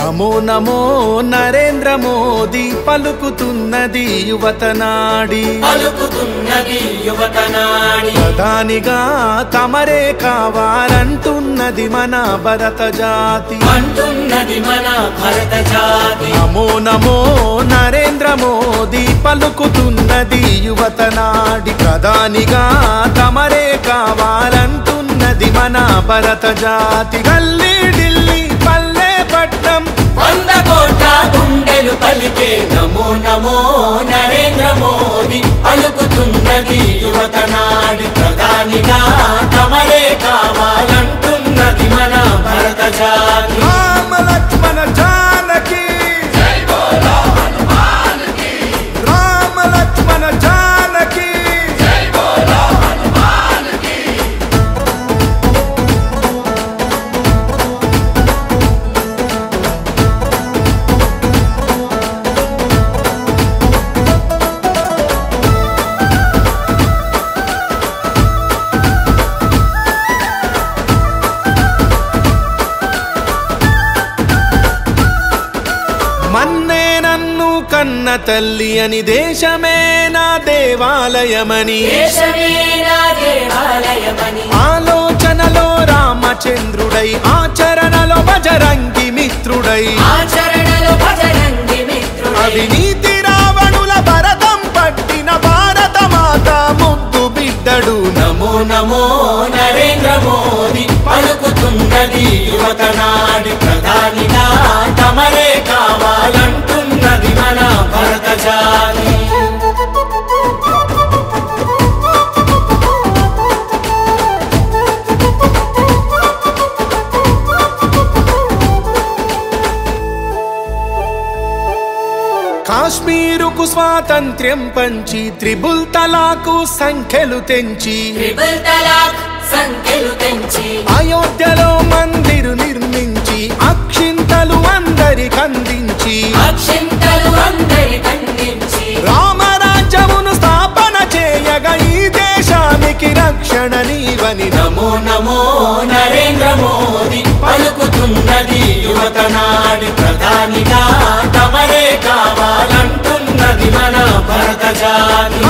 నమో నమో నరేంద్ర మోదీ పలుకుతున్నది యువతనాడి ప్రధానిగా తమరే కావాలంటున్నది మన భరత జాతి నమో నమో నరేంద్ర మోదీ పలుకుతున్నది యువతనాడి ప్రధానిగా తమరే కావాలంటున్నది మన భరత జాతి గల్లీ ఢిల్లీ పల్లె పట్నం 100 కోట్ల గుండెలు పలికే నమో నమో నరేంద్ర మోదీ పలుకుతున్నది యువతనాడి ప్రధానిగా తమరే కావాలంటున్నది మన భరత జాతి రామ లక్ష్మణ జానకి జై బోలో హనుమాన్ కి రామ లక్ష్మణ జానకి జై బోలో హనుమాన్ కి మన్నే నన్ను కన్న తల్లి అని దేశమే నా దేవాలయమని ఆలోచనలో రామచంద్రుడై ఆచరణలో బజరంగి మిత్రుడై అవినీతి రావణుల భరతం పట్టిన భారత మాత ముద్దు బిడ్డడు నమో నమో నరేంద్ర మోదీ పలుకుతున్నది యువతనాడి ప్రధానిగా తమరే కావాలంటున్నది మన భరత జాతి కాశ్మీరుకు స్వాతంత్ర్యం పంచి త్రిబుల్ తలాకు సంఖ్యలు తెంచి అయోధ్యలో మందిరు నిర్మించి అక్షింతలు అందరికందించి రామరాజ్యమును స్థాపన చేయగా ఈ దేశానికి రక్షణ నీవని నమో నమో నరేంద్ర మోదీ పలుకుతున్నది యువతనాడి ప్రధానిగా తమరే కావాలంటున్నది మన భరత జాతి